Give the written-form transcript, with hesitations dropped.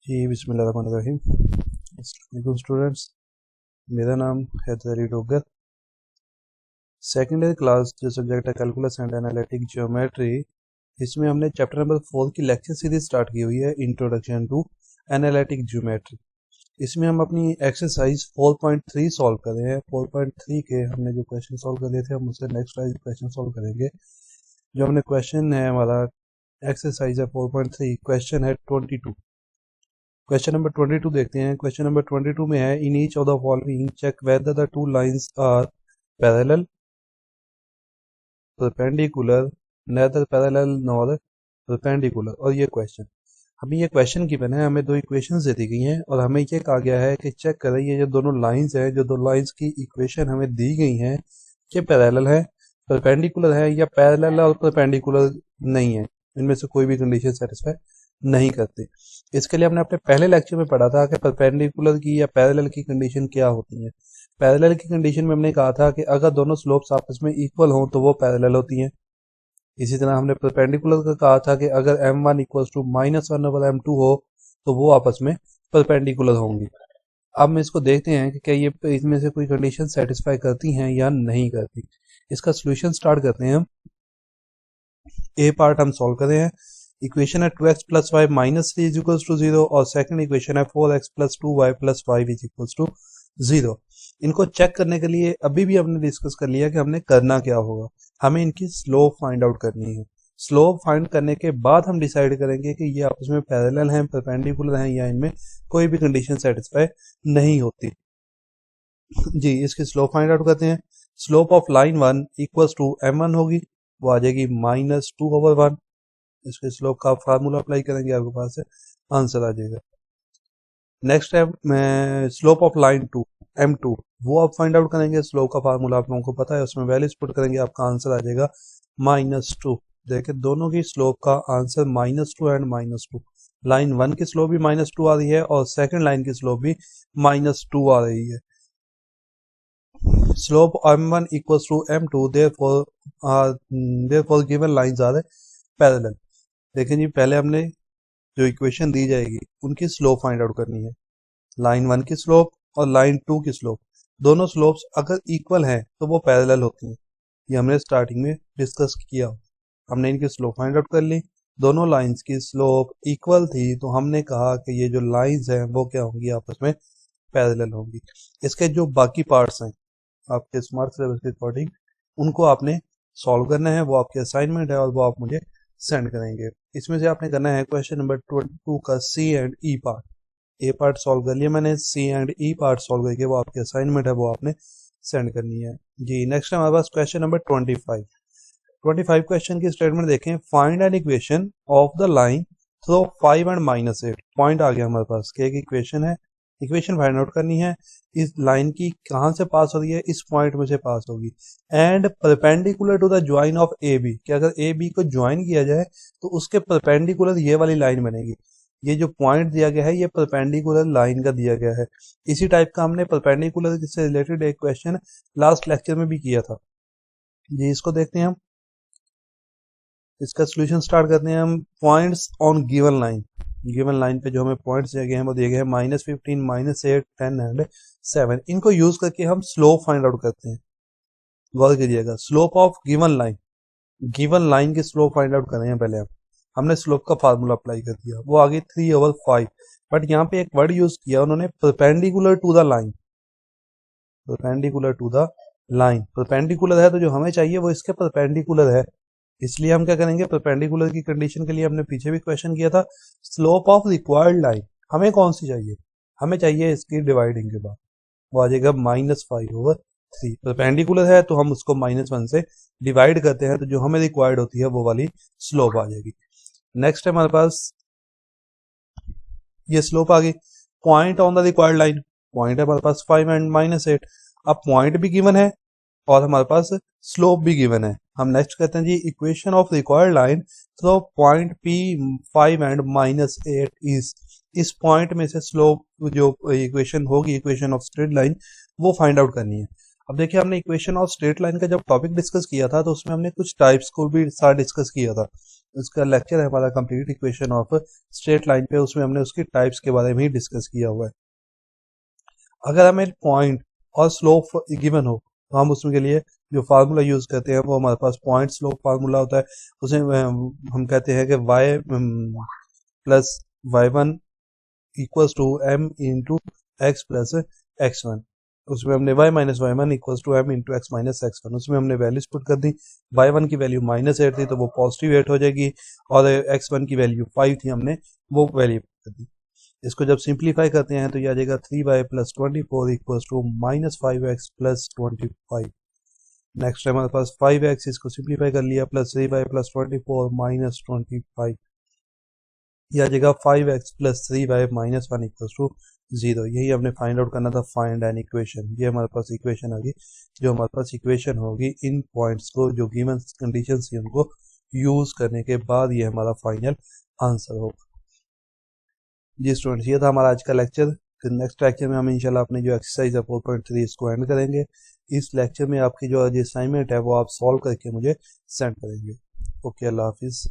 जी बिस्मिल्लाहिर्रहमानिर्रहीम। अस्सलाम वालेकुम स्टूडेंट्स, मेरा नाम हैदर अली डोगर। सेकेंडरी क्लास जो सब्जेक्ट है कैलकुलस एंड एनालिटिक ज्योमेट्री, इसमें हमने चैप्टर नंबर 4 की लेक्चर सीरीज स्टार्ट की हुई है, इंट्रोडक्शन टू एनालिटिक ज्योमेट्री। इसमें हम अपनी एक्सरसाइज 4.3 सॉल्व कर रहे हैं। 4.3 के हमने जो क्वेश्चन सॉल्व कर लिए थे, हम उससे नेक्स्ट वाइज क्वेश्चन सॉल्व करेंगे। जो हमने क्वेश्चन है हमारा एक्सरसाइज है 4.3, क्वेश्चन है 22। क्वेश्चन नंबर 22 देखते हैं। क्वेश्चन नंबर 22 में है, in each of the following check whether the two lines are parallel, perpendicular, neither parallel nor perpendicular. और ये क्वेश्चन हमें ये क्वेश्चन गिवन है, हमें दो इक्वेशंस दे दी गई हैं और हमें ये कहा गया है कि चेक करें ये जो दोनों लाइंस हैं, जो दो लाइंस की इक्वेशन हमें दी गई हैं, ये पैरेलल है, परपेंडिकुलर है या पैरेलल और परपेंडिकुलर नहीं है, इनमें से कोई भी कंडीशन सेटिस्फाई नहीं करती। इसके लिए हमने अपने पहले लेक्चर में पढ़ा था कि परपेंडिकुलर की या पैरेलल की कंडीशन क्या होती है। पैरेलल की कंडीशन में हमने कहा था कि अगर दोनों स्लोप्स आपस में इक्वल हों तो वो पैरेलल होती हैं। इसी तरह हमने परपेंडिकुलर का कहा था कि अगर m1 इक्वल्स टू -1/m2 हो तो वो आपस में परपेंडिकुलर होंगी। अब हम इसको देखते हैं कि क्या ये इसमें से कोई कंडीशन सेटिस्फाई करती हैं या नहीं करती। इसका सोल्यूशन स्टार्ट करते हैं हम। ए पार्ट हम सॉल्व कर रहे हैं। इक्वेशन है 2x plus y minus 3 is equals to 0 और सेकंड इक्वेशन है 4x plus 2y plus 5 is equals to 0। इनको चेक करने के लिए अभी भी हमने डिस्कस कर लिया कि हमने करना क्या होगा। हमें इनकी स्लोप फाइंड आउट करनी है। स्लोप फाइंड करने के बाद हम डिसाइड करेंगे कि ये आपस में पैरेलल हैं, परपेंडिकुलर हैं या इनमें कोई भी कंडीशन सेटिस्फाई नहीं होती। जी, इसकी स्लोप फाइंड आउट करते हैं। Slope of line 1 equals to m1 होगी, वो आ जाएगी -2/1। इसके स्लोप का फार्मूला अप्लाई करेंगे, आपके पास से आंसर आ जाएगा। नेक्स्ट है स्लोप ऑफ लाइन 2 m2, वो आप फाइंड आउट करेंगे। स्लोप का फार्मूला आप लोगों को पता है, उसमें वैल्यूज पुट करेंगे, आपका आंसर आ जाएगा -2। देखिए दोनों की स्लोप का आंसर -2 एंड -2। लाइन 1 की स्लोप भी -2 आ रही है और सेकंड लाइन की स्लोप भी -2 आ रही है। Slope m1 equals to m2, therefore given lines are parallel। देखें जी, पहले हमने जो इक्वेशन दी जाएगी उनकी स्लोप फाइंड आउट करनी है। लाइन 1 की स्लोप और लाइन 2 की स्लोप, दोनों स्लोप्स अगर इक्वल हैं तो वो पैरेलल होती हैं। ये हमने स्टार्टिंग में डिस्कस किया। हमने इनकी स्लोप फाइंड आउट कर ली, दोनों लाइंस की स्लोप इक्वल थी तो हमने कहा कि ये जो लाइंस हैं वो क्या होंगी, आपस में पैरेलल होंगी। इसके जो बाकी पार्ट्स हैं आपके स्मार्ट सिलेबस के अकॉर्डिंग, उनको आपने सॉल्व करना है, वो आपके असाइनमेंट है और वो आप मुझे सेंड करेंगे। इसमें से आपने करना है क्वेश्चन नंबर 22 का C and E part. A part solve कर लिया मैंने, C and E part solve करके वो आपके असाइनमेंट है, वो आपने सेंड करनी है। जी, नेक्स्ट हमारे पास क्वेश्चन नंबर 25 क्वेश्चन की स्टेटमेंट देखें। Find an equation of the line through 5 and -8। Point आ गया हमारे पास कि एक इक्वेशन है, इक्वेशन फाइंड आउट करनी है। इस लाइन की कहां से पास हो रही है, इस पॉइंट में से पास होगी। And perpendicular to the join of A B, कि अगर ए बी को ज्वाइन किया जाए तो उसके परपेंडिकुलर ये वाली लाइन बनेगी। ये जो पॉइंट दिया गया है ये परपेंडिकुलर लाइन का दिया गया है। इसी टाइप का हमने परपेंडिकुलर से रिलेटेड एक क्वेश्चन लास्ट लेक्चर में भी किया था। जी, इसको देखते हैं हम। इसका सोल्यूशन स्टार्ट करते हैं हम। Points on given line, given line पे जो हमें पॉइंट्स दिए गए हैं वो दिए गए हैं -15, -8, 10 एंड 7। इनको यूज करके हम स्लोप फाइंड आउट करते हैं। गौर कीजिएगा, slope of given line, given line की स्लोप फाइंड आउट कर रहे हैं। पहले हमने स्लोप का फार्मूला अप्लाई कर दिया, वो आ गई 3/5। बट यहाँ पे एक वर्ड यूज किया उन्होंने, perpendicular to the line. Perpendicular to the line, perpendicular है तो जो हमें चाहिए वो इसके परपेंडिकुलर है। इसलिए हम क्या करेंगे, परपेंडिकुलर की कंडीशन के लिए हमने पीछे भी क्वेश्चन किया था। स्लोप ऑफ रिक्वायर्ड लाइन हमें कौन सी चाहिए, हमें चाहिए इसकी डिवाइडिंग के बाद, वो आ जाएगा -5/3। परपेंडिकुलर है तो हम उसको -1 से डिवाइड करते हैं तो जो हमें रिक्वायर्ड होती है वो वाली स्लोप आ जाएगी। नेक्स्ट है हमारे पास ये स्लोप आ गई। Point on the required line, point है हमारे पास 5 एंड -8। अब पॉइंट भी गिवन है और हमारे पास स्लोप भी गिवन है। हम नेक्स्ट कहते हैं जी, equation of required line through point P 5 and -8 is. इस पॉइंट में से स्लोप जो इक्वेशन होगी, इक्वेशन ऑफ स्ट्रेट लाइन, वो फाइंड आउट करनी है। अब देखिए, हमने इक्वेशन ऑफ स्ट्रेट लाइन का जब टॉपिक डिस्कस किया था तो उसमें हमने कुछ टाइप्स को भी साथ डिस्कस किया था। इसका लेक्चर है हमारा complete equation of straight line पे, उसमें हमने उसकी टाइप्स के बारे में ही डिस्कस किया हुआ है। अगर हमें पॉइंट और स्लोप गिवन हो तो हम उसके लिए जो फार्मूला यूज करते हैं वो हमारे पास पॉइंट स्लोप फार्मूला होता है। उसे हम कहते हैं कि y plus y1 equals to m into x plus x1। उसमें हमने y minus y1 equals to m into x minus x1, उसमें हमने वैल्यूज पुट कर दी। y1 की वैल्यू -8 थी तो वो पॉजिटिव 8 हो जाएगी, और x1 की वैल्यू 5 थी, हमने वो वैल्यू कर दी। इसको जब सिंप्लीफाई करते हैं तो ये आ जाएगा 3y plus 24 equals to -5x plus 25। Next हमारे पास 5x, इसको सिंप्लीफाई कर लिया, प्लस 3y प्लस 24 माइनस 25। यह आ जाएगा 5x plus 3y minus 1 equals to 0। यही हमने फाइंड आउट करना था, फाइंड एन इक्वेशन। ये हमारे पास इक्वेशन आ गई, जो हमारे पास इक्वेशन होगी इन पॉइंट्स को जो गिवन कंडीशन थी उनको यूज करने के बाद ये हमारा फाइनल आंसर होगा। जी स्टूडेंट्स, ये था हमारा आज का लेक्चर। नेक्स्ट लेक्चर में हम इंशाल्लाह अपनी जो एक्सरसाइज है 4.3 इसको एंड करेंगे। इस लेक्चर में आपकी जो असाइनमेंट है वो आप सॉल्व करके मुझे सेंड करेंगे। ओके, अल्लाह हाफिज़।